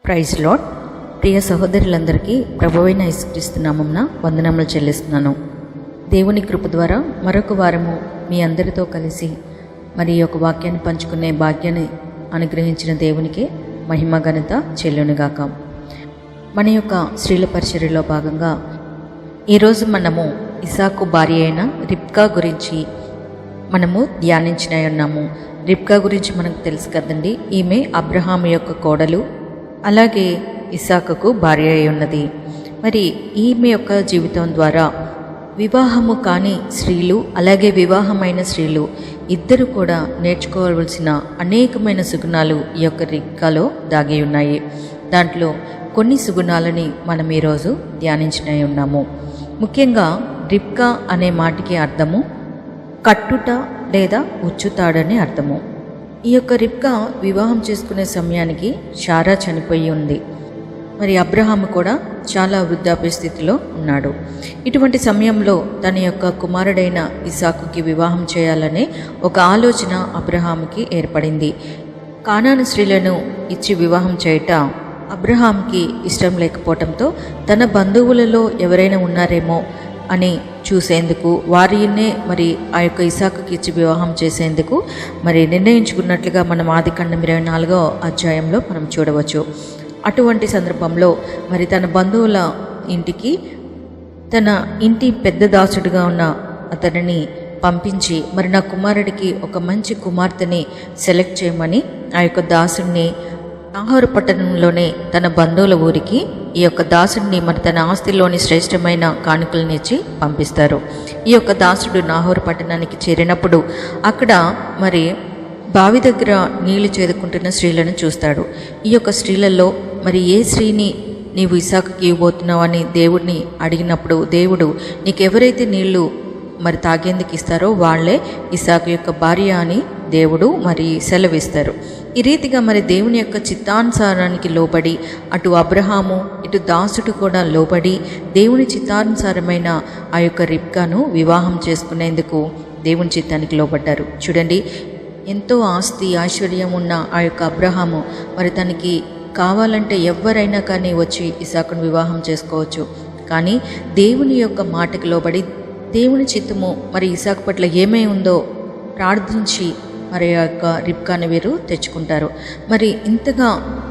Praise lord. ప్రియ సహోదరులందరికీ ప్రభువైన యేసుక్రీస్తు నామమున వందనములు చెల్లిస్తున్నాను. దేవుని కృప ద్వారా మరొక వారము మీ అందరితో కలిసి మరి ఒక వాక్యాన్ని పంచుకునే భాగ్యాన్ని అనుగ్రహించిన దేవునికి మహిమ ఘనత చెల్లునుగాక. మన యొక్క స్త్రీల పరిచర్యలో భాగంగా ఈరోజు మనము ఇసాకు భార్య అయిన రిబ్కా గురించి మనము ధ్యానించిన ఉన్నాము. రిబ్కా గురించి మనకు తెలుసు కదండి. ఈమె అబ్రహాము యొక్క కోడలు, అలాగే ఇసాకుకు భార్య అయి ఉన్నది. మరి ఈమె యొక్క జీవితం ద్వారా వివాహము కాని స్త్రీలు, అలాగే వివాహమైన స్త్రీలు ఇద్దరు కూడా నేర్చుకోవలసిన అనేకమైన సుగుణాలు ఈ యొక్క రిబ్కాలో దాగి ఉన్నాయి. దాంట్లో కొన్ని సుగుణాలని మనం ఈరోజు ధ్యానించిన ఉన్నాము. ముఖ్యంగా రిబ్కా అనే మాటకి అర్థము కట్టుట లేదా ఉచ్చుతాడని అర్థము. ఈ యొక్క రిబ్కా వివాహం చేసుకునే సమయానికి శారా చనిపోయి ఉంది. మరి అబ్రహాము కూడా చాలా వృద్ధాప్య స్థితిలో ఉన్నాడు. ఇటువంటి సమయంలో తన యొక్క కుమారుడైన ఇసాకుకి వివాహం చేయాలనే ఒక ఆలోచన అబ్రహాముకి ఏర్పడింది. కానాను స్త్రీలను ఇచ్చి వివాహం చేయట అబ్రహాంకి ఇష్టం లేకపోవటంతో తన బంధువులలో ఎవరైనా ఉన్నారేమో అని చూసేందుకు వారినే మరి ఆ యొక్క ఇసాకుకి ఇచ్చి వివాహం చేసేందుకు మరి నిర్ణయించుకున్నట్లుగా మనం ఆదికాండం 24వ అధ్యాయంలో మనం చూడవచ్చు. అటువంటి సందర్భంలో మరి తన బంధువుల ఇంటికి తన ఇంటి పెద్ద దాసుడిగా ఉన్న అతనిని పంపించి మరి నా కుమారుడికి ఒక మంచి కుమార్తెని సెలెక్ట్ చేయమని ఆ యొక్క దాసుడిని నాహోరు పట్టణంలోనే తన బంధువుల ఊరికి ఈ యొక్క దాసుడిని మరి తన ఆస్తిలోని శ్రేష్టమైన కానుకలను ఇచ్చి పంపిస్తారు. ఈ యొక్క దాసుడు నాహోరు పట్టణానికి చేరినప్పుడు అక్కడ మరి బావి దగ్గర నీళ్లు చేదుకుంటున్న స్త్రీలను చూస్తాడు. ఈ యొక్క స్త్రీలలో మరి ఏ స్త్రీని నీవు ఇసాకుకి ఇవ్వబోతున్నావు అని దేవుడిని అడిగినప్పుడు దేవుడు నీకెవరైతే నీళ్లు మరి తాగేందుకు ఇస్తారో వాళ్లే ఇసాకు యొక్క భార్య అని దేవుడు మరి సెలవిస్తారు. ఈ రీతిగా మరి దేవుని యొక్క చిత్తానుసారానికి లోబడి అటు అబ్రహాము ఇటు దాసుడు కూడా లోబడి దేవుని చిత్తానుసారమైన ఆ యొక్క రిబ్కాను వివాహం చేసుకునేందుకు దేవుని చిత్తానికి లోబడ్డారు. చూడండి, ఎంతో ఆస్తి ఐశ్వర్యం ఉన్న ఆ యొక్క అబ్రహాము మరి తనకి కావాలంటే ఎవరైనా కానీ వచ్చి ఇసాకును వివాహం చేసుకోవచ్చు. కానీ దేవుని యొక్క మాటకు లోబడి దేవుని చిత్తము మరి ఇసాకు పట్ల ఏమై ఉందో ప్రార్థించి మరి ఆ యొక్క రిబ్కాని వీరు తెచ్చుకుంటారు. మరి ఇంతగా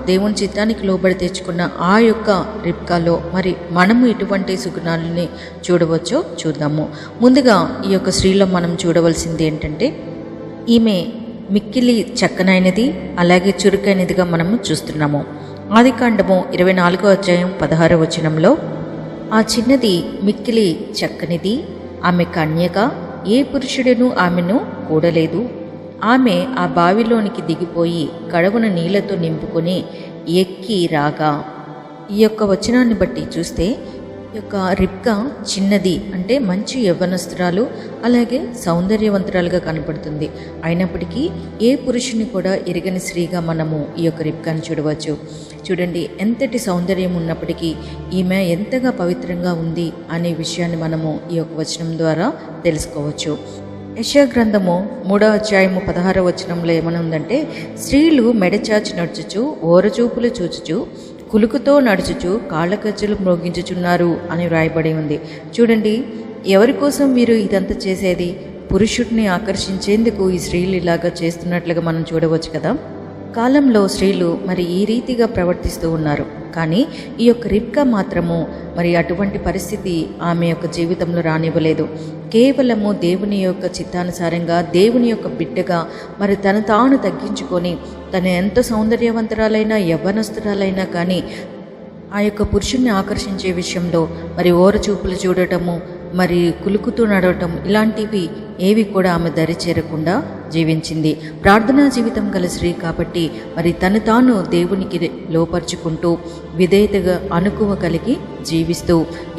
దేవుని చిత్తానికి లోబడి తెచ్చుకున్న ఆ యొక్క రిబ్కాలో మరి మనము ఇటువంటి సుగుణాలని చూడవచ్చో చూద్దాము. ముందుగా ఈ యొక్క స్త్రీలో మనం చూడవలసింది ఏంటంటే ఈమె మిక్కిలి చక్కనైనది, అలాగే చురుకైనదిగా మనము చూస్తున్నాము. ఆదికాండము 24వ అధ్యాయం 16వ వచనంలో ఆ చిన్నది మిక్కిలి చక్కనిది, ఆమె కన్యక, ఏ పురుషుడును ఆమెను కూడలేదు. ఆమె ఆ బావిలోనికి దిగిపోయి కడవన నీళ్లతో నింపుకొని ఎక్కి రాగా. ఈ యొక్క వచనాన్ని బట్టి చూస్తే ఈ యొక్క రిబ్కా చిన్నది అంటే మంచి యవ్వనస్తురాలు, అలాగే సౌందర్యవంతురాలుగా కనపడుతుంది. అయినప్పటికీ ఏ పురుషుని కూడా ఎరగని స్త్రీగా మనము ఈ యొక్క రిబ్కాని చూడవచ్చు. చూడండి, ఎంతటి సౌందర్యం ఉన్నప్పటికీ ఈమె ఎంతగా పవిత్రంగా ఉంది అనే విషయాన్ని మనము ఈ యొక్క వచనం ద్వారా తెలుసుకోవచ్చు. యెషయా గ్రంథము 3వ అధ్యాయము 16వ వచనంలో ఏమనుందంటే, స్త్రీలు మెడచాచి నడుచుచు, ఓరచూపులు చూచుచు, కులుకుతో నడుచుచు, కాళ్ళకజ్జలు మ్రోగించుచున్నారు అని వ్రాయబడి ఉంది. చూడండి, ఎవరి కోసం వీరు ఇదంతా చేసేది? పురుషుడిని ఆకర్షించేందుకు ఈ స్త్రీలు ఇలాగా చేస్తున్నట్లుగా మనం చూడవచ్చు కదా. కాలంలో స్త్రీలు మరి ఈ రీతిగా ప్రవర్తిస్తూ ఉన్నారు. కానీ ఈ యొక్క రిబ్కా మాత్రము మరి అటువంటి పరిస్థితి ఆమె యొక్క జీవితంలో రానివ్వలేదు. కేవలము దేవుని యొక్క చిత్తానుసారంగా దేవుని యొక్క బిడ్డగా మరి తను తాను తగ్గించుకొని తను ఎంత సౌందర్యవంతురాలైనా యవ్వనస్తురాలైనా కానీ ఆ యొక్క పురుషుణ్ణి ఆకర్షించే విషయంలో మరి ఓరచూపులు చూడటము, మరి కులుకుతూ నడవటం ఇలాంటివి ఏవి కూడా ఆమె దరి చేరకుండా జీవించింది. ప్రార్థనా జీవితం గల స్త్రీ కాబట్టి మరి తను తాను దేవునికి లోపరుచుకుంటూ విధేయతగా అనుకువ కలిగి జీవిస్తూ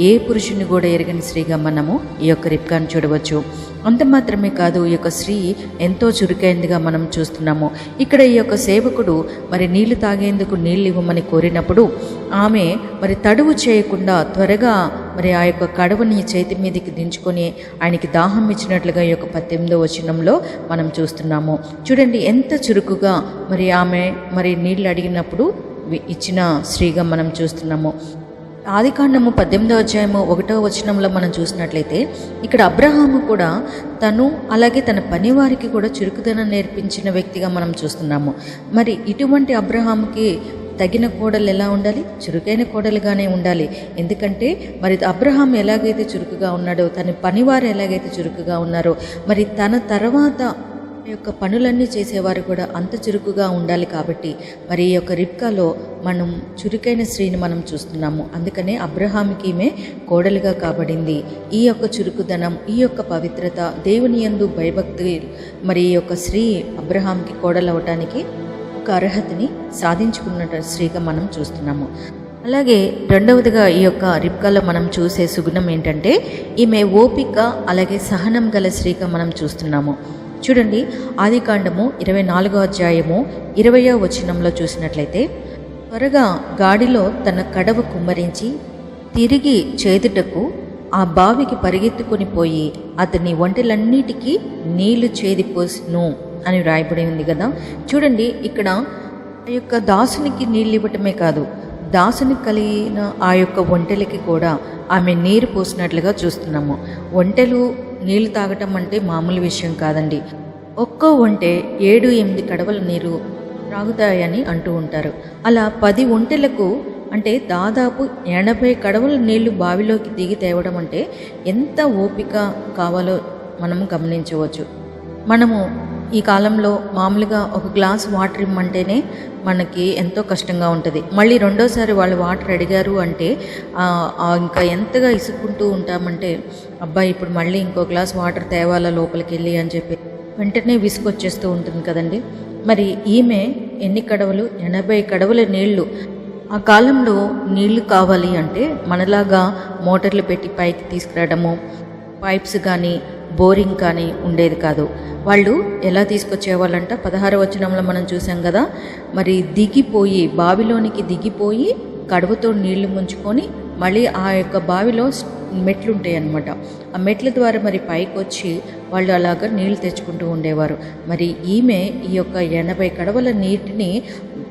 ఏ పురుషుని కూడా ఎరగని స్త్రీగా మనము ఈ యొక్క రిబ్కాను చూడవచ్చు. అంత మాత్రమే కాదు, ఈ యొక్క స్త్రీ ఎంతో చురుకైనదిగా మనం చూస్తున్నాము. ఇక్కడ ఈ యొక్క సేవకుడు మరి నీళ్లు తాగేందుకు నీళ్ళు ఇవ్వమని కోరినప్పుడు ఆమె మరి తడువు చేయకుండా త్వరగా మరి ఆ యొక్క కడవని చేతి మీదకి దించుకొని ఆయనకి దాహం ఇచ్చినట్లుగా ఈ యొక్క 18వ వచనంలో మనం చూస్తున్నాము. చూడండి, ఎంత చురుకుగా మరి ఆమె మరి నీళ్ళు అడిగినప్పుడు ఇచ్చిన స్త్రీగా మనం చూస్తున్నాము. ఆదికాండము 18వ అధ్యాయము 1వ వచనంలో మనం చూసినట్లయితే ఇక్కడ అబ్రహాము కూడా తను అలాగే తన పనివారికి కూడా చురుకుదనం నేర్పించిన వ్యక్తిగా మనం చూస్తున్నాము. మరి ఇటువంటి అబ్రహాముకి తగిన కోడలు ఎలా ఉండాలి? చురుకైన కోడలుగానే ఉండాలి. ఎందుకంటే మరి అబ్రహాం ఎలాగైతే చురుకుగా ఉన్నాడో, తన పనివారు ఎలాగైతే చురుకుగా ఉన్నారో, మరి తన తర్వాత యొక్క పనులన్నీ చేసేవారు కూడా అంత చురుకుగా ఉండాలి. కాబట్టి మరి ఈ యొక్క రిబ్కాలో మనం చురుకైన స్త్రీని మనం చూస్తున్నాము. అందుకనే అబ్రహాంకి ఈమె కోడలుగా కాబడింది. ఈ యొక్క చురుకుదనం, ఈ యొక్క పవిత్రత, దేవుని యందు భయభక్తి, మరి ఈ యొక్క స్త్రీ అబ్రహాంకి కోడలు అవటానికి ఒక అర్హతని సాధించుకున్న స్త్రీగా మనం చూస్తున్నాము. అలాగే రెండవదిగా ఈ యొక్క రిబ్కాలో మనం చూసే సుగుణం ఏంటంటే ఈమె ఓపిక అలాగే సహనం గల స్త్రీగా మనం చూస్తున్నాము. చూడండి, ఆదికాండము 24వ అధ్యాయము 20వ వచనంలో చూసినట్లయితే, త్వరగా గాడిలో తన కడవ కుమ్మరించి తిరిగి చేదుటకు ఆ బావికి పరిగెత్తుకొని పోయి అతని ఒంటెలన్నిటికీ నీళ్లు చేదిపోసును అని రాయబడి ఉంది కదా. చూడండి, ఇక్కడ ఆ యొక్క దాసునికి నీళ్ళు ఇవ్వటమే కాదు, దాసునికి కలిగిన ఆ యొక్క ఒంటెలకి కూడా ఆమె నీరు పోసినట్లుగా చూస్తున్నాము. ఒంటెలు నీళ్లు తాగటం అంటే మామూలు విషయం కాదండి. ఒక్కో ఒంటె 7-8 కడవల నీరు త్రాగుతాయని అంటూ ఉంటారు. అలా 10 ఒంటెలకు అంటే దాదాపు 80 కడవల నీళ్లు బావిలోకి దిగి తేవడం అంటే ఎంత ఓపిక కావాలో మనము గమనించవచ్చు. మనము ఈ కాలంలో మామూలుగా ఒక గ్లాస్ వాటర్ ఇమ్మంటేనే మనకి ఎంతో కష్టంగా ఉంటుంది. మళ్ళీ రెండోసారి వాళ్ళు వాటర్ అడిగారు అంటే ఇంకా ఎంతగా ఇసుక్కుంటూ ఉంటామంటే, అబ్బాయి ఇప్పుడు మళ్ళీ ఇంకో గ్లాస్ వాటర్ తేవాలా లోపలికి వెళ్ళి అని చెప్పి వెంటనే విసుకొచ్చేస్తూ ఉంటుంది కదండి. మరి ఈమె ఎన్ని కడవలు? 80 కడవల నీళ్లు. ఆ కాలంలో నీళ్లు కావాలి అంటే మనలాగా మోటార్లు పెట్టి పైకి తీసుకురావడము, పైప్స్ కానీ బోరింగ్ కానీ ఉండేది కాదు. వాళ్ళు ఎలా తీసుకొచ్చేవాళ్ళంట 16వ వచనంలో మనం చూసాం కదా. మరి దిగిపోయి బావిలోనికి దిగిపోయి కడుపుతో నీళ్లు ముంచుకొని మళ్ళీ ఆ యొక్క బావిలో మెట్లు ఉంటాయి అన్నమాట. ఆ మెట్ల ద్వారా మరి పైకి వచ్చి వాళ్ళు అలాగా నీళ్లు తెచ్చుకుంటూ ఉండేవారు. మరి ఈమె ఈ యొక్క 80 కడవల నీటిని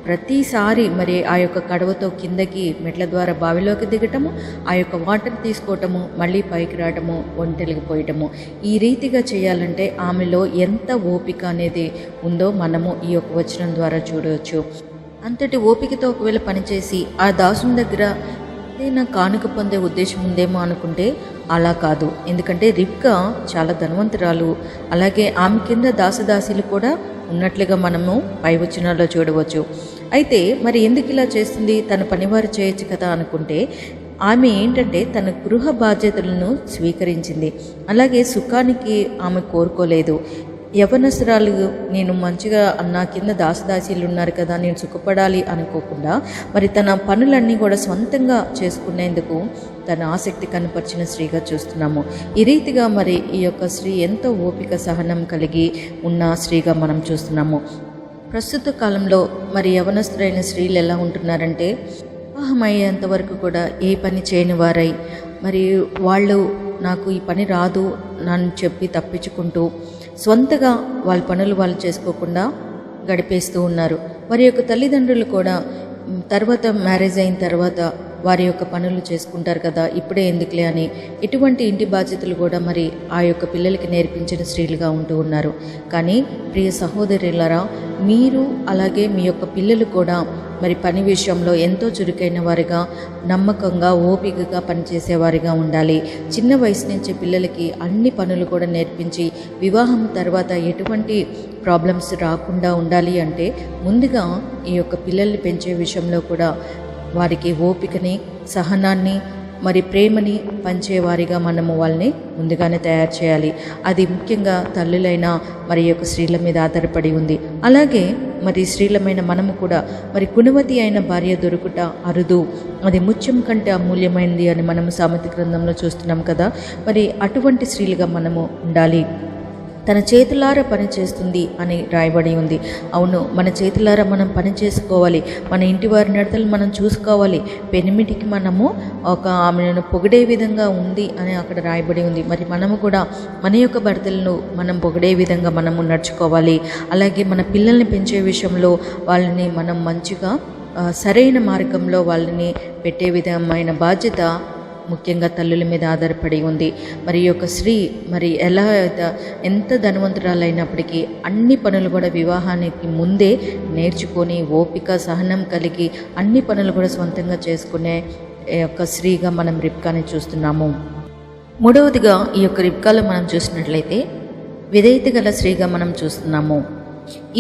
ప్రతిసారి మరి ఆ యొక్క కడవతో కిందకి మెట్ల ద్వారా బావిలోకి దిగటము, ఆ యొక్క వాటర్ తీసుకోవటము, మళ్ళీ పైకి రావటము, ఒంటెలికి పోయటము, ఈ రీతిగా చేయాలంటే ఆమెలో ఎంత ఓపిక అనేది ఉందో మనము ఈ యొక్క వచనం ద్వారా చూడవచ్చు. అంతటి ఓపికతో ఒకవేళ పనిచేసి ఆ దాసుని దగ్గర ఏదైనా కానుక పొందే ఉద్దేశం ఉందేమో అనుకుంటే అలా కాదు. ఎందుకంటే రిబ్కా చాలా ధనవంతురాలు. అలాగే ఆమె కింద దాసదాసీలు కూడా ఉన్నట్లుగా మనము పై వచనాల్లో చూడవచ్చు. అయితే మరి ఎందుకు ఇలా చేస్తుంది? తన పనివారు చేయొచ్చు కదా అనుకుంటే, ఆమె ఏంటంటే తన గృహ బాధ్యతలను స్వీకరించింది. అలాగే సుఖానికి ఆమె కోరుకోలేదు. యవనస్తురాలు నేను మంచిగా నా కింద దాసదాసీలు ఉన్నారు కదా, నేను సుఖపడాలి అనుకోకుండా మరి తన పనులన్నీ కూడా సొంతంగా చేసుకునేందుకు తన ఆసక్తి కనపరిచిన స్త్రీగా చూస్తున్నాము. ఈ రీతిగా మరి ఈ యొక్క స్త్రీ ఎంతో ఓపిక సహనం కలిగి ఉన్న స్త్రీగా మనం చూస్తున్నాము. ప్రస్తుత కాలంలో మరి యవనస్తులైన స్త్రీలు ఎలా ఉంటున్నారంటే, వివాహం అయ్యేంత వరకు కూడా ఏ పని చేయని వారై మరి వాళ్ళు నాకు ఈ పని రాదు నన్ను చెప్పి తప్పించుకుంటూ స్వంతగా వాళ్ళ పనులు వాళ్ళు చేసుకోకుండా గడిపేస్తూ ఉన్నారు. వారి యొక్క తల్లిదండ్రులు కూడా తర్వాత మ్యారేజ్ అయిన తర్వాత వారి యొక్క పనులు చేసుకుంటారు కదా, ఇప్పుడే ఎందుకులే అని ఇటువంటి ఇంటి బాధ్యతలు కూడా మరి ఆ యొక్క పిల్లలకి నేర్పించిన స్త్రీలుగా ఉంటూ ఉన్నారు. కానీ ప్రియ సహోదరులారా, మీరు అలాగే మీ యొక్క పిల్లలు కూడా మరి పని విషయంలో ఎంతో చురుకైన వారిగా, నమ్మకంగా, ఓపికగా పనిచేసేవారిగా ఉండాలి. చిన్న వయసు నుంచి పిల్లలకి అన్ని పనులు కూడా నేర్పించి వివాహం తర్వాత ఎటువంటి ప్రాబ్లమ్స్ రాకుండా ఉండాలి అంటే ముందుగా ఈ యొక్క పిల్లల్ని పెంచే విషయంలో కూడా వారికి ఓపికని, సహనాన్ని, మరి ప్రేమని పంచేవారిగా మనము వాళ్ళని ముందుగానే తయారు చేయాలి. అది ముఖ్యంగా తల్లులైన మరి యొక్క స్త్రీల మీద ఆధారపడి ఉంది. అలాగే మరి స్త్రీలమైన మనము కూడా మరి గుణవతి అయిన భార్య దొరుకుట అరుదు, అది ముత్యం కంటే అమూల్యమైనది అని మనము సామెత గ్రంథంలో చూస్తున్నాం కదా. మరి అటువంటి స్త్రీలుగా మనము ఉండాలి. తన చేతులారా పని చేస్తుంది అని రాయబడి ఉంది. అవును, మన చేతులారా మనం పని చేసుకోవాలి. మన ఇంటి వారి నడతలు మనం చూసుకోవాలి. పెనిమిటికి మనము ఒక ఆమెను పొగిడే విధంగా ఉంది అని అక్కడ రాయబడి ఉంది. మరి మనము కూడా మన యొక్క భర్తలను మనం పొగిడే విధంగా మనము నడుచుకోవాలి. అలాగే మన పిల్లల్ని పెంచే విషయంలో వాళ్ళని మనం మంచిగా సరైన మార్గంలో వాళ్ళని పెట్టే విధమైన బాధ్యత ముఖ్యంగా తల్లుల మీద ఆధారపడి ఉంది. మరి ఈ యొక్క స్త్రీ మరి ఎలా ఎంత ధనవంతురాలైనప్పటికీ అన్ని పనులు కూడా వివాహానికి ముందే నేర్చుకొని ఓపిక సహనం కలిగి అన్ని పనులు కూడా సొంతంగా చేసుకునే యొక్క స్త్రీగా మనం రిబ్కాని చూస్తున్నాము. మూడవదిగా ఈ యొక్క రిబ్కాలో మనం చూసినట్లయితే విధేయత గల స్త్రీగా మనం చూస్తున్నాము.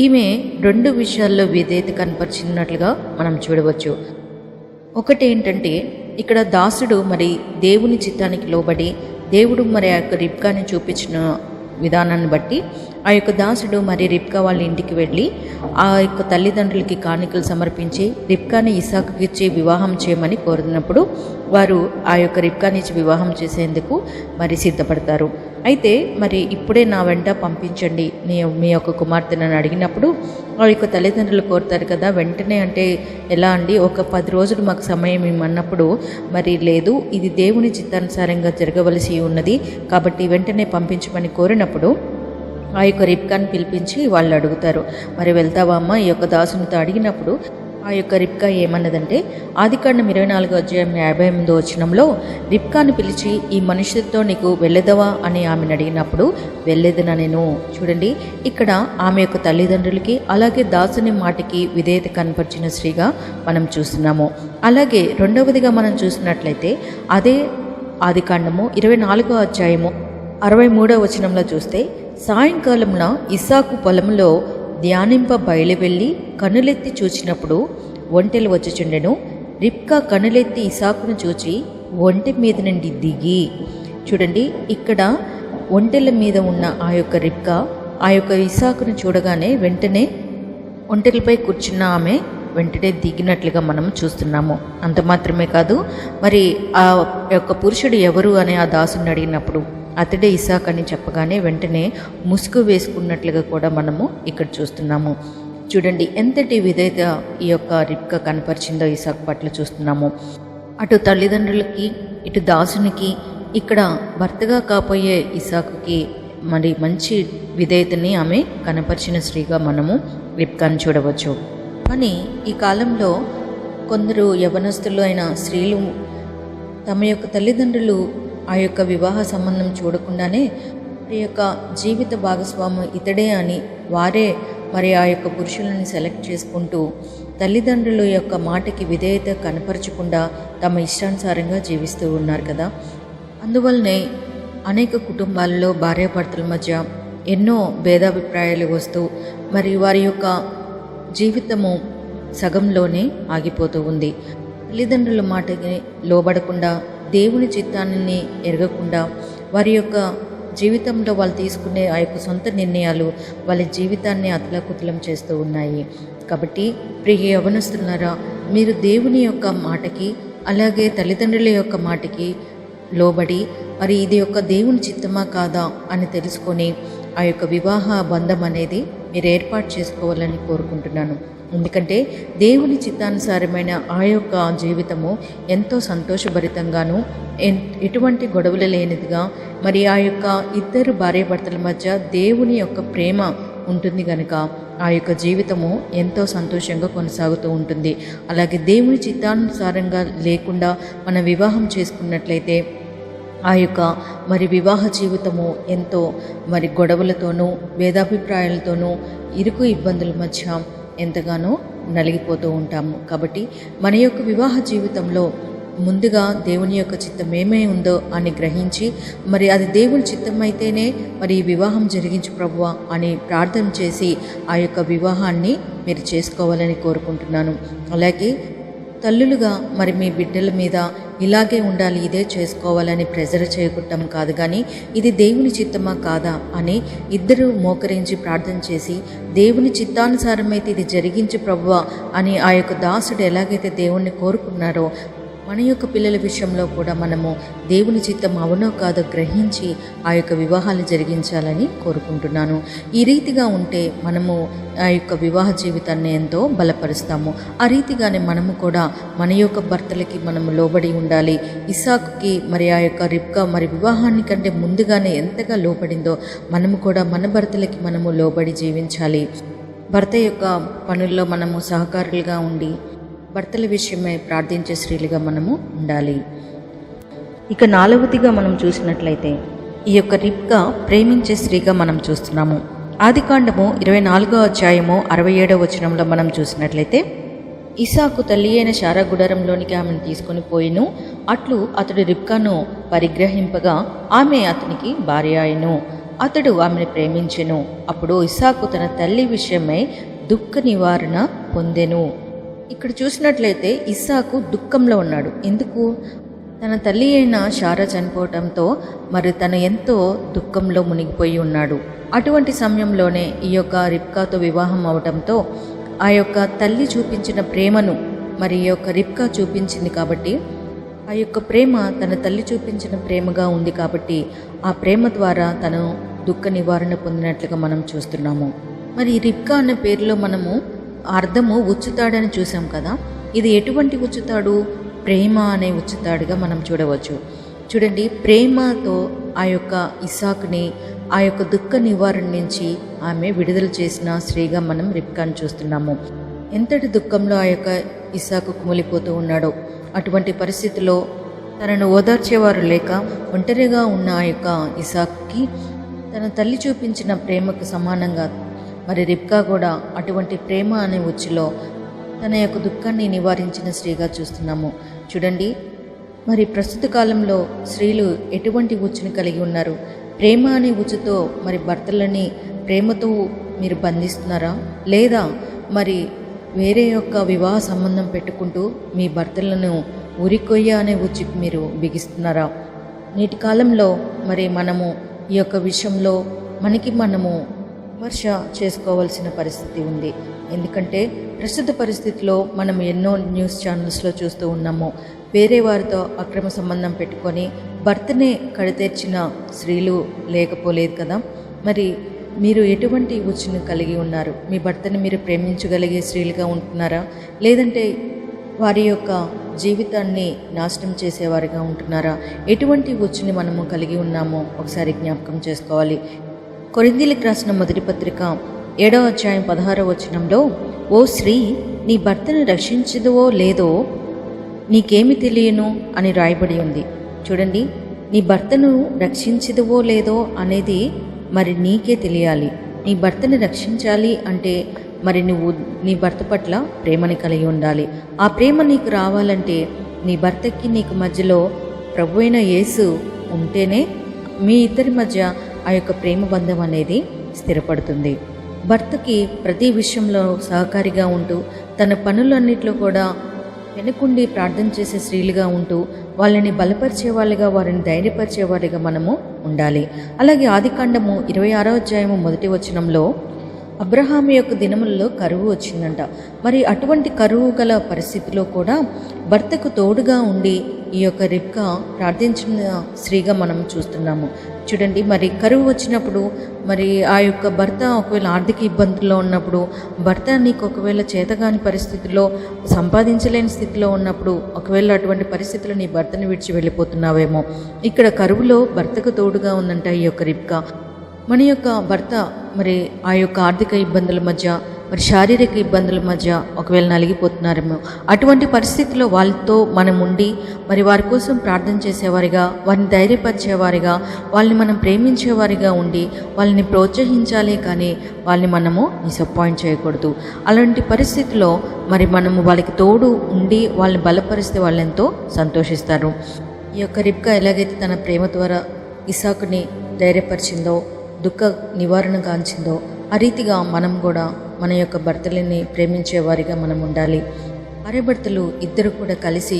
ఈమె 2 విషయాల్లో విధేయత కనపరిచినట్లుగా మనం చూడవచ్చు. ఒకటి ఏంటంటే, ఇక్కడ దాసుడు మరి దేవుని చిత్తానికి లోబడి దేవుడు మరి ఆ యొక్క రిబ్కాని చూపించిన విధానాన్ని బట్టి ఆ యొక్క దాసుడు మరి రిబ్కా వాళ్ళ ఇంటికి వెళ్ళి ఆ యొక్క తల్లిదండ్రులకి కానుకలు సమర్పించి రిబ్కాని ఇస్సాకుకి ఇచ్చి వివాహం చేయమని కోరినప్పుడు వారు ఆ యొక్క రిబ్కాని ఇచ్చి వివాహం చేసేందుకు మరి సిద్ధపడతారు. అయితే మరి ఇప్పుడే నా వెంట పంపించండి మీ యొక్క కుమార్తెను అడిగినప్పుడు ఆ యొక్క తల్లిదండ్రులు కోరుతారు కదా, వెంటనే అంటే ఎలా అండి, ఒక 10 రోజులు మాకు సమయం ఇమ్మన్నప్పుడు మరి లేదు, ఇది దేవుని చిత్తానుసారంగా జరగవలసి ఉన్నది కాబట్టి వెంటనే పంపించమని కోరినప్పుడు ఆ యొక్క రిబ్కాని పిలిపించి వాళ్ళు అడుగుతారు, మరి వెళ్తావా అమ్మ ఈ యొక్క దాసునితో అడిగినప్పుడు ఆ యొక్క రిబ్కా ఏమన్నదంటే, ఆదికాండం 24వ అధ్యాయం 58వ వచనంలో రిబ్కాను పిలిచి ఈ మనుషులతో నీకు వెళ్ళదవా అని ఆమెను అడిగినప్పుడు వెళ్ళేదనా నేను. చూడండి, ఇక్కడ ఆమె యొక్క తల్లిదండ్రులకి అలాగే దాసుని మాటికి విధేయత కనపరిచిన స్త్రీగా మనం చూస్తున్నాము. అలాగే రెండవదిగా మనం చూసినట్లయితే అదే ఆదికాండము 24వ అధ్యాయము 63వ వచనంలో చూస్తే, సాయంకాలంలో ఇస్సాకు పొలంలో ధ్యానింప బయలువెళ్ళి కనులెత్తి చూచినప్పుడు ఒంటెలు వచ్చుచుండెను. రిబ్కా కనులెత్తి ఇస్సాకును చూచి ఒంటె మీద నుండి దిగి. చూడండి, ఇక్కడ ఒంటెల మీద ఉన్న ఆ యొక్క రిబ్కా ఆ యొక్క ఇస్సాకును చూడగానే వెంటనే ఒంటెలపై కూర్చున్న ఆమె వెంటనే దిగినట్లుగా మనం చూస్తున్నాము. అంత మాత్రమే కాదు, మరి ఆ యొక్క పురుషుడు ఎవరు అని ఆ దాసుని అడిగినప్పుడు అతడే ఇస్సాకు అని చెప్పగానే వెంటనే ముసుగు వేసుకున్నట్లుగా కూడా మనము ఇక్కడ చూస్తున్నాము. చూడండి, ఎంతటి విధేయత ఈ యొక్క రిబ్కా కనపరిచిందో ఇస్సాకు పట్ల చూస్తున్నాము. అటు తల్లిదండ్రులకి ఇటు దాసునికి ఇక్కడ భర్తగా కాపోయే ఇస్సాకుకి మరి మంచి విధేయతని ఆమె కనపరిచిన స్త్రీగా మనము రిబ్కాని చూడవచ్చు. కానీ ఈ కాలంలో కొందరు యవనస్తులు అయిన స్త్రీలు తమ యొక్క తల్లిదండ్రులు ఆ యొక్క వివాహ సంబంధం చూడకుండానే వారి యొక్క జీవిత భాగస్వామి ఇతడే అని వారే మరి ఆ యొక్క పురుషులని సెలెక్ట్ చేసుకుంటూ తల్లిదండ్రుల యొక్క మాటకి విధేయత కనపరచకుండా తమ ఇష్టానుసారంగా జీవిస్తూ ఉన్నారు కదా. అందువల్లనే అనేక కుటుంబాలలో భార్యాభర్తల మధ్య ఎన్నో భేదాభిప్రాయాలు వస్తూ మరి వారి యొక్క జీవితము సగంలోనే ఆగిపోతూ ఉంది. తల్లిదండ్రుల మాటకి లోబడకుండా దేవుని చిత్తాన్ని ఎరగకుండా వారి యొక్క జీవితంలో వాళ్ళు తీసుకునే ఆ యొక్క సొంత నిర్ణయాలు వాళ్ళ జీవితాన్ని అతలాకుతలం చేస్తూ ఉన్నాయి. కాబట్టి ప్రియ యవనస్తులారా, మీరు దేవుని యొక్క మాటకి అలాగే తల్లిదండ్రుల యొక్క మాటకి లోబడి మరి ఇది యొక్క దేవుని చిత్తమా కాదా అని తెలుసుకొని ఆ యొక్క వివాహ బంధం అనేది మీరు ఏర్పాటు చేసుకోవాలని కోరుకుంటున్నాను. ఎందుకంటే దేవుని చిత్తానుసారమైన ఆ యొక్క జీవితము ఎంతో సంతోషభరితంగాను ఎటువంటి గొడవలు లేనిదిగా మరి ఆ యొక్క ఇద్దరు భార్యాభర్తల మధ్య దేవుని యొక్క ప్రేమ ఉంటుంది కనుక ఆ యొక్క జీవితము ఎంతో సంతోషంగా కొనసాగుతూ ఉంటుంది. అలాగే దేవుని చిత్తానుసారంగా లేకుండా మనం వివాహం చేసుకున్నట్లయితే ఆ యొక్క మరి వివాహ జీవితము ఎంతో మరి గొడవలతోనూ భేదాభిప్రాయాలతోనూ ఇరుకు ఇబ్బందుల మధ్య ఎంతగానో నలిగిపోతూ ఉంటాము. కాబట్టి మన యొక్క వివాహ జీవితంలో ముందుగా దేవుని యొక్క చిత్తం ఏమై ఉందో అని గ్రహించి మరి అది దేవుని చిత్తం అయితేనే మరి వివాహం జరిగించు ప్రభువా అని ప్రార్థన చేసి ఆ యొక్క వివాహాన్ని మీరు చేసుకోవాలని కోరుకుంటున్నాను. అలాగే తల్లులుగా మరి మీ బిడ్డల మీద ఇలాగే ఉండాలి, ఇదే చేసుకోవాలని ప్రెజర్ చేయకుంటాం కాదు, కానీ ఇది దేవుని చిత్తమా కాదా అని ఇద్దరు మోకరించి ప్రార్థన చేసి దేవుని చిత్తానుసారమైతే ఇది జరిగించు ప్రభువా అని ఆ యొక్క దాసుడు ఎలాగైతే దేవుణ్ణి కోరుకున్నారో మన యొక్క పిల్లల విషయంలో కూడా మనము దేవుని చిత్తం అవునో కాదో గ్రహించి ఆ యొక్క వివాహాలు జరిగించాలని కోరుకుంటున్నాను. ఈ రీతిగా ఉంటే మనము ఆ యొక్క వివాహ జీవితాన్ని ఎంతో బలపరుస్తాము. ఆ రీతిగానే మనము కూడా మన యొక్క భర్తలకి మనము లోబడి ఉండాలి. ఇస్సాకుకి మరి ఆ యొక్క రిబ్కా మరి వివాహాన్ని కంటే ముందుగానే ఎంతగా లోబడిందో మనము కూడా మన భర్తలకి మనము లోబడి జీవించాలి. భర్త యొక్క పనుల్లో మనము సహకారులుగా ఉండి భర్తల విషయమై ప్రార్థించే స్త్రీలుగా మనము ఉండాలి. ఇక 4వదిగా మనం చూసినట్లయితే ఈ యొక్క రిబ్కా ప్రేమించే స్త్రీగా మనం చూస్తున్నాము. ఆదికాండము 24వ అధ్యాయము 67వ వచనంలో మనం చూసినట్లయితే, ఇస్సాకు తల్లి అయిన శారా గుడారంలోనికి ఆమెను తీసుకొని పోయిను, అట్లు అతడు రిబ్కాను పరిగ్రహింపగా ఆమె అతనికి భార్య అయ్యెను. అతడు ఆమెను ప్రేమించెను. అప్పుడు ఇస్సాకు తన తల్లి విషయమై దుఃఖ నివారణ పొందెను. ఇక్కడ చూసినట్లయితే ఇస్సాకు దుఃఖంలో ఉన్నాడు. ఎందుకు? తన తల్లి అయిన శారా చనిపోవటంతో మరి తను ఎంతో దుఃఖంలో మునిగిపోయి ఉన్నాడు. అటువంటి సమయంలోనే ఈ యొక్క రిబ్కాతో వివాహం అవటంతో ఆ యొక్క తల్లి చూపించిన ప్రేమను మరి ఈ యొక్క రిబ్కా చూపించింది కాబట్టి, ఆ యొక్క ప్రేమ తన తల్లి చూపించిన ప్రేమగా ఉంది కాబట్టి ఆ ప్రేమ ద్వారా తను దుఃఖ నివారణ పొందినట్లుగా మనం చూస్తున్నాము. మరి రిబ్కా అన్న పేరులో మనము అర్థము ఉచ్చుతాడని చూసాం కదా. ఇది ఎటువంటి ఉచ్చుతాడు? ప్రేమ అనే ఉచ్చుతాడుగా మనం చూడవచ్చు. చూడండి, ప్రేమతో ఆ యొక్క ఇస్సాకుని ఆ యొక్క దుఃఖ నివారణ నుంచి ఆమె విడుదల చేసిన స్త్రీగా మనం రిబ్కాను చూస్తున్నాము. ఎంతటి దుఃఖంలో ఆ యొక్క ఇస్సాకు కుమిలిపోతూ ఉన్నాడో, అటువంటి పరిస్థితిలో తనను ఓదార్చేవారు లేక ఒంటరిగా ఉన్న ఆ యొక్క ఇస్సాకుకి తన తల్లి చూపించిన ప్రేమకు సమానంగా మరి రిబ్కా కూడా అటువంటి ప్రేమ అనే ఉచ్చులో తన యొక్క దుఃఖాన్ని నివారించిన స్త్రీగా చూస్తున్నాము. చూడండి, మరి ప్రస్తుత కాలంలో స్త్రీలు ఎటువంటి ఉచ్చుని కలిగి ఉన్నారు? ప్రేమ అనే ఉచ్చుతో మరి భర్తలని ప్రేమతో మీరు బంధిస్తున్నారా? లేదా మరి వేరే యొక్క వివాహ సంబంధం పెట్టుకుంటూ మీ భర్తలను ఉరికొయ్య అనే ఉచ్చుకి మీరు బిగిస్తున్నారా? నేటి కాలంలో మరి మనము ఈ యొక్క విషయంలో మనము విమర్శ చేసుకోవాల్సిన పరిస్థితి ఉంది. ఎందుకంటే ప్రస్తుత పరిస్థితిలో మనం ఎన్నో న్యూస్ ఛానల్స్లో చూస్తూ ఉన్నాము. వేరే వారితో అక్రమ సంబంధం పెట్టుకొని భర్తనే కడతీర్చిన స్త్రీలు లేకపోలేదు కదా. మరి మీరు ఎటువంటి ఉచ్చును కలిగి ఉన్నారు? మీ భర్తని మీరు ప్రేమించగలిగే స్త్రీలుగా ఉంటున్నారా? లేదంటే వారి యొక్క జీవితాన్ని నాశనం చేసేవారిగా ఉంటున్నారా? ఎటువంటి ఉచ్చుని మనము కలిగి ఉన్నామో ఒకసారి జ్ఞాపకం చేసుకోవాలి. కొరింథీయులకు రాసిన మొదటి పత్రిక 7వ అధ్యాయం 16వ వచనంలో, ఓ స్త్రీ, నీ భర్తను రక్షించదువో లేదో నీకేమి తెలియను అని రాయబడి ఉంది. చూడండి, నీ భర్తను రక్షించదువో లేదో అనేది మరి నీకే తెలియాలి. నీ భర్తని రక్షించాలి అంటే మరి నువ్వు నీ భర్త పట్ల ప్రేమని కలిగి ఉండాలి. ఆ ప్రేమ నీకు రావాలంటే నీ భర్తకి నీకు మధ్యలో ప్రభువైన యేసు ఉంటేనే మీ ఇద్దరి మధ్య ఆ యొక్క ప్రేమ బంధం అనేది స్థిరపడుతుంది. భర్తకి ప్రతి విషయంలో సహకారిగా ఉంటూ తన పనులన్నింటిలో కూడా వెనుకుండి ప్రార్థన చేసే స్త్రీలుగా ఉంటూ వాళ్ళని బలపరిచే వాళ్ళుగా, వారిని ధైర్యపరిచే వారిగా మనము ఉండాలి. అలాగే ఆదికాండము 26వ అధ్యాయము 1వ వచనంలో అబ్రహాము యొక్క దినములలో కరువు వచ్చిందంట. మరి అటువంటి కరువు గల పరిస్థితిలో కూడా భర్తకు తోడుగా ఉండి ఈ యొక్క రిబ్కా ప్రార్థించిన స్త్రీగా మనం చూస్తున్నాము. చూడండి, మరి కరువు వచ్చినప్పుడు మరి ఆ యొక్క భర్త ఒకవేళ ఆర్థిక ఇబ్బందుల్లో ఉన్నప్పుడు, భర్త నీకు ఒకవేళ చేతగాని పరిస్థితుల్లో సంపాదించలేని స్థితిలో ఉన్నప్పుడు, ఒకవేళ అటువంటి పరిస్థితుల్లో నీ భర్తని విడిచి వెళ్ళిపోతున్నావేమో, ఇక్కడ కరువులో భర్తకు తోడుగా ఉందంట ఈ యొక్క రిబ్కా. మన యొక్క భర్త మరి ఆ యొక్క ఆర్థిక ఇబ్బందుల మధ్య, మరి శారీరక ఇబ్బందుల మధ్య ఒకవేళ నలిగిపోతున్నారేమో, అటువంటి పరిస్థితిలో వాళ్ళతో మనం ఉండి మరి వారి కోసం ప్రార్థన చేసేవారిగా, వారిని ధైర్యపరిచేవారిగా, వాళ్ళని మనం ప్రేమించేవారిగా ఉండి వాళ్ళని ప్రోత్సహించాలి, కానీ వాళ్ళని మనము డిసప్పాయింట్ చేయకూడదు. అలాంటి పరిస్థితిలో మరి మనము వాళ్ళకి తోడు ఉండి వాళ్ళని బలపరిస్తే వాళ్ళు ఎంతో సంతోషిస్తారు. ఈ యొక్క రిబ్కా ఎలాగైతే తన ప్రేమ ద్వారా ఇస్సాకుని ధైర్యపరిచిందో, దుఃఖ నివారణ గాంచిందో, ఆ రీతిగా మనం కూడా మన యొక్క భర్తలని ప్రేమించేవారిగా మనం ఉండాలి. భార్యాభర్తలు ఇద్దరు కూడా కలిసి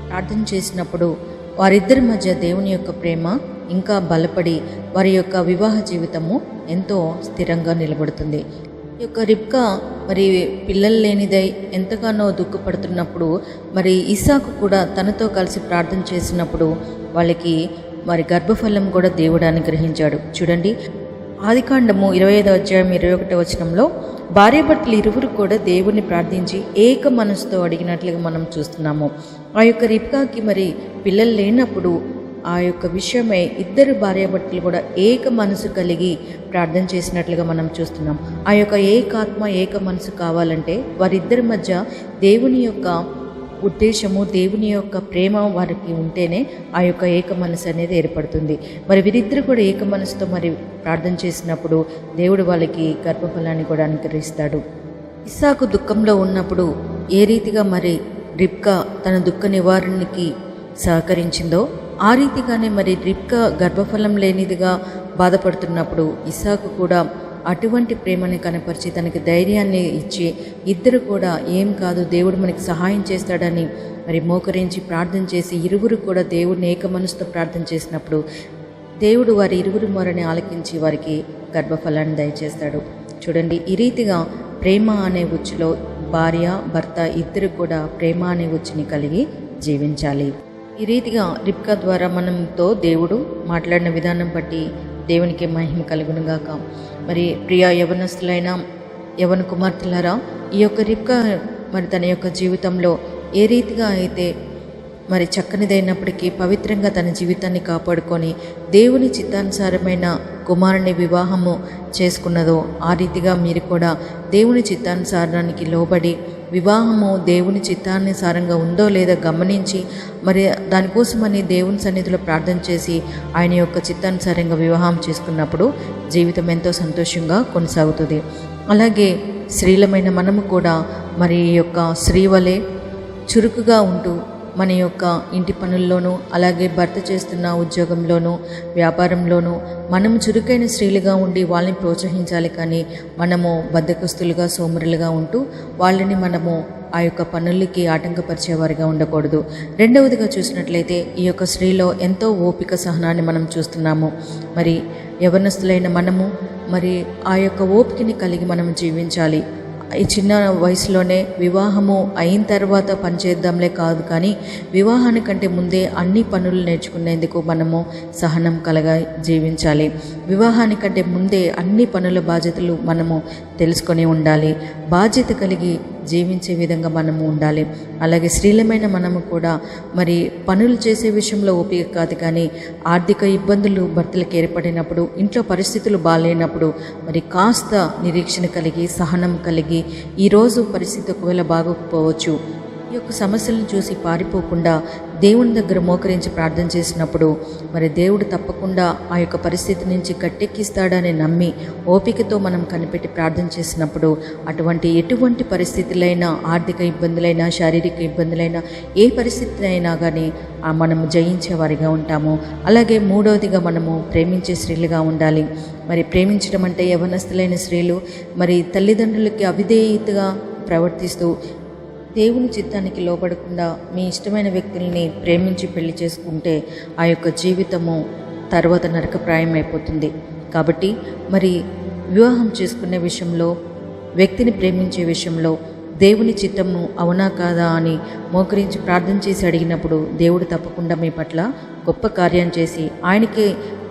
ప్రార్థన చేసినప్పుడు వారిద్దరి మధ్య దేవుని యొక్క ప్రేమ ఇంకా బలపడి వారి యొక్క వివాహ జీవితము ఎంతో స్థిరంగా నిలబడుతుంది. ఈ యొక్క రిబ్కా మరి పిల్లలు లేనిదై ఎంతగానో దుఃఖపడుతున్నప్పుడు మరి ఇస్సాకు కూడా తనతో కలిసి ప్రార్థన చేసినప్పుడు వాళ్ళకి మరి గర్భఫలం కూడా దేవుడు అనుగ్రహించాడు. చూడండి, ఆదికాండము 25వ అధ్యాయం 21వ వచనంలో భార్యాభర్తలు ఇరువురు కూడా దేవుణ్ణి ప్రార్థించి ఏక మనసుతో అడిగినట్లుగా మనం చూస్తున్నాము. ఆ యొక్క రిబ్కాకి మరి పిల్లలు లేనప్పుడు ఆ యొక్క విషయమై ఇద్దరు భార్యాభర్తలు కూడా ఏక మనసు కలిగి ప్రార్థన చేసినట్లుగా మనం చూస్తున్నాం. ఆ యొక్క ఏకాత్మ ఏక మనసు కావాలంటే వారిద్దరి మధ్య దేవుని యొక్క ఉద్దేశము, దేవుని యొక్క ప్రేమ వారికి ఉంటేనే ఆ యొక్క ఏక మనసు అనేది ఏర్పడుతుంది. మరి వీరిద్దరు కూడా ఏక మనసుతో మరి ప్రార్థన చేసినప్పుడు దేవుడు వాళ్ళకి గర్భఫలాన్ని కూడా అనుగ్రహిస్తాడు. ఇస్సాకు దుఃఖంలో ఉన్నప్పుడు ఏ రీతిగా మరి రిబ్కా తన దుఃఖ నివారణకి సహకరించిందో ఆ రీతిగానే మరి రిబ్కా గర్భఫలం లేనిదిగా బాధపడుతున్నప్పుడు ఇస్సాకు కూడా అటువంటి ప్రేమని కనపరిచి తనకి ధైర్యాన్ని ఇచ్చి ఇద్దరు కూడా ఏం కాదు, దేవుడు మనకి సహాయం చేస్తాడని మరి మోకరించి ప్రార్థన చేసి ఇరువురు కూడా దేవుడిని ఏక మనసుతో ప్రార్థన చేసినప్పుడు దేవుడు వారి ఇరువురు మొరని ఆలకించి వారికి గర్భఫలాన్ని దయచేస్తాడు. చూడండి, ఈ రీతిగా ప్రేమ అనే ఉచ్చులో భార్య భర్త ఇద్దరు కూడా ప్రేమ అనే ఉచ్చుని కలిగి జీవించాలి. ఈ రీతిగా రిబ్కా ద్వారా మనతో దేవుడు మాట్లాడిన విధానం బట్టి దేవునికి మహిమ కలుగునుగాక. మరి ప్రియ యవనస్తులైన యవన కుమార్తెలారా, ఈ యొక్క రిబ్కా మరి తన యొక్క జీవితంలో ఏ రీతిగా అయితే మరి చక్కనిదైనప్పటికీ పవిత్రంగా తన జీవితాన్ని కాపాడుకొని దేవుని చిత్తానుసారమైన కుమారుని వివాహము చేసుకున్నదో ఆ రీతిగా మీరు కూడా దేవుని చిత్తానుసారానికి లోబడి వివాహము దేవుని చిత్తానుసారంగా ఉందో లేదో గమనించి మరి దానికోసమని దేవుని సన్నిధిలో ప్రార్థన చేసి ఆయన యొక్క చిత్తానుసారంగా వివాహం చేసుకున్నప్పుడు జీవితం ఎంతో సంతోషంగా కొనసాగుతుంది. అలాగే స్త్రీలమైన మనము కూడా మరి ఈ యొక్క స్త్రీ వలె చురుకుగా ఉంటూ మన యొక్క ఇంటి పనుల్లోనూ అలాగే భర్త చేస్తున్న ఉద్యోగంలోనూ వ్యాపారంలోనూ మనము చురుకైన స్త్రీలుగా ఉండి వాళ్ళని ప్రోత్సహించాలి. కానీ మనము బద్ధకస్తులుగా సోమరులుగా ఉంటూ వాళ్ళని మనము ఆ యొక్క పనులకి ఆటంకపరిచేవారిగా ఉండకూడదు. రెండవదిగా చూసినట్లయితే ఈ యొక్క స్త్రీలో ఎంతో ఓపిక సహనాన్ని మనం చూస్తున్నాము. మరి యవనస్తులైన మనము మరి ఆ యొక్క ఓపికని కలిగి మనం జీవించాలి. ఈ చిన్న వయసులోనే వివాహము అయిన తర్వాత పనిచేద్దాంలే కాదు, కానీ వివాహానికంటే ముందే అన్ని పనులు నేర్చుకునేందుకు మనము సహనం కలగా జీవించాలి. వివాహానికంటే ముందే అన్ని పనుల బాధ్యతలు మనము తెలుసుకొని ఉండాలి. బాధ్యత కలిగి జీవించే విధంగా మనము ఉండాలి. అలాగే స్త్రీలమైన మనము కూడా మరి పనులు చేసే విషయంలో ఓపిక కాదు, కానీ ఆర్థిక ఇబ్బందులు భర్తలకు ఏర్పడినప్పుడు, ఇంట్లో పరిస్థితులు బాగాలేనప్పుడు మరి కాస్త నిరీక్షణ కలిగి సహనం కలిగి ఈరోజు పరిస్థితి ఒకవేళ బాగోకపోవచ్చు, ఈ యొక్క సమస్యలను చూసి పారిపోకుండా దేవుని దగ్గర మోకరించి ప్రార్థన చేసినప్పుడు మరి దేవుడు తప్పకుండా ఆ యొక్క పరిస్థితి నుంచి గట్టెక్కిస్తాడని నమ్మి ఓపికతో మనం కనిపెట్టి ప్రార్థన చేసినప్పుడు ఎటువంటి పరిస్థితులైనా, ఆర్థిక ఇబ్బందులైనా, శారీరక ఇబ్బందులైనా, ఏ పరిస్థితినైనా కానీ మనము జయించేవారిగా ఉంటాము. అలాగే మూడవదిగా మనము ప్రేమించే స్త్రీలుగా ఉండాలి. మరి ప్రేమించడం అంటే యవనస్తులైన స్త్రీలు మరి తల్లిదండ్రులకి అవిధేయతగా ప్రవర్తిస్తూ దేవుని చిత్తానికి లోబడకుండా మీ ఇష్టమైన వ్యక్తుల్ని ప్రేమించి పెళ్లి చేసుకుంటే ఆ యొక్క జీవితము తర్వాత నరకప్రాయం అయిపోతుంది. కాబట్టి మరి వివాహం చేసుకునే విషయంలో, వ్యక్తిని ప్రేమించే విషయంలో దేవుని చిత్తము అవునా కాదా అని మోకరించి ప్రార్థన చేసి అడిగినప్పుడు దేవుడు తప్పకుండా మీ పట్ల గొప్ప కార్యం చేసి ఆయనకి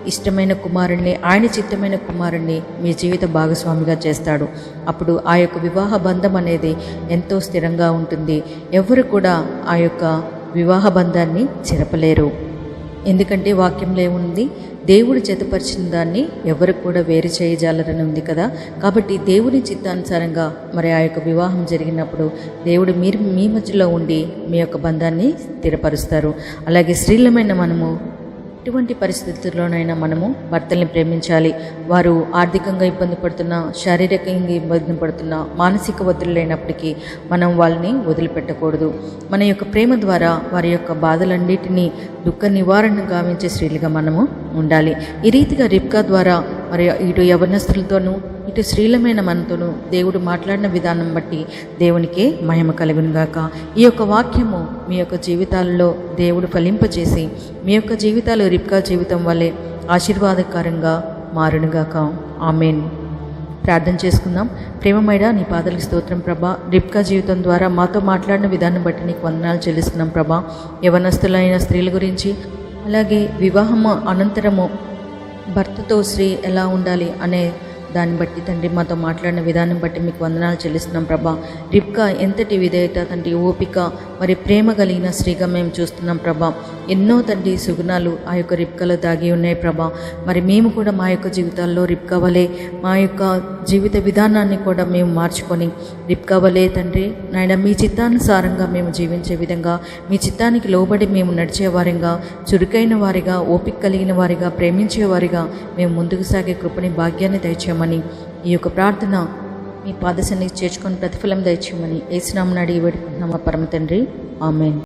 ఇష్టమైన కుమారుణ్ణి, ఆయన చిత్తమైన కుమారుణ్ణి మీ జీవిత భాగస్వామిగా చేస్తాడు. అప్పుడు ఆ యొక్క వివాహ బంధం అనేది ఎంతో స్థిరంగా ఉంటుంది. ఎవరు కూడా ఆ యొక్క వివాహ బంధాన్ని చెరపలేరు. ఎందుకంటే వాక్యంలో ఏముంది, దేవుడు జతపరిచిన దాన్ని ఎవరు కూడా వేరు చేయజాలరని ఉంది కదా. కాబట్టి దేవుని చిత్తానుసారంగా మరి ఆ యొక్క వివాహం జరిగినప్పుడు దేవుడు మీ మధ్యలో ఉండి మీ యొక్క బంధాన్ని స్థిరపరుస్తారు. అలాగే స్త్రీలమైన మనము ఎటువంటి పరిస్థితుల్లోనైనా మనము భర్తల్ని ప్రేమించాలి. వారు ఆర్థికంగా ఇబ్బంది పడుతున్నా, శారీరకంగా ఇబ్బంది పడుతున్నా, మానసిక ఒత్తిడిలైనప్పటికీ మనం వాళ్ళని వదిలిపెట్టకూడదు. మన యొక్క ప్రేమ ద్వారా వారి యొక్క బాధలన్నిటినీ దుఃఖ నివారణ గావించే స్త్రీలుగా మనము ఉండాలి. ఈ రీతిగా రిబ్కా ద్వారా మరి ఇటు యవనస్తులతోనూ ఇటు స్త్రీలమైన మనతోనూ దేవుడు మాట్లాడిన విధానం బట్టి దేవునికే మహిమ కలుగునుగాక. ఈ యొక్క వాక్యము మీ యొక్క జీవితాలలో దేవుడు ఫలింపజేసి మీ యొక్క జీవితాలు రిబ్కా జీవితం వల్లే ఆశీర్వాదకరంగా మారునుగాక. ఆమేన్. ప్రార్థన చేసుకుందాం. ప్రేమమైడ నీ పాదాలకు స్తోత్రం ప్రభా. రిబ్కా జీవితం ద్వారా మాతో మాట్లాడిన విధానం బట్టి నీకు వందనాలు చెల్లిస్తున్నాం ప్రభా. యవనస్తులైన స్త్రీల గురించి, అలాగే వివాహము అనంతరము భర్తతో స్త్రీ ఎలా ఉండాలి అనే దాన్ని బట్టి తండ్రి మాతో మాట్లాడిన విధానం బట్టి మీకు వందనాలు చెల్లిస్తున్నాం ప్రభా. రిబ్కా ఎంతటి విధేయత తండ్రి, ఓపిక మరి ప్రేమ కలిగిన స్త్రీగా మేము చూస్తున్నాం ప్రభా. ఎన్నో తండ్రి సుగుణాలు ఆ యొక్క రిబ్కాలో దాగి ఉన్నాయి ప్రభా. మరి మేము కూడా మా యొక్క జీవితాల్లో రిబ్కా వలె మా యొక్క జీవిత విధానాన్ని కూడా మేము మార్చుకొని రిబ్కా వలె తండ్రి నాయన మీ చిత్తానుసారంగా మేము జీవించే విధంగా, మీ చిత్తానికి లోబడి మేము నడిచే వారిగా, చురుకైన వారిగా, ఓపిక కలిగిన వారిగా, ప్రేమించేవారిగా మేము ముందుకు సాగే కృపని భాగ్యాన్ని దయచేయమని ఈ యొక్క ప్రార్థన మీ పాదసన్నిధికి చేర్చుకొని ప్రతిఫలం దయచేయమని యేసు నామమున అడిగి వేడుకుంటున్నాము పరమ తండ్రి. ఆమేన్.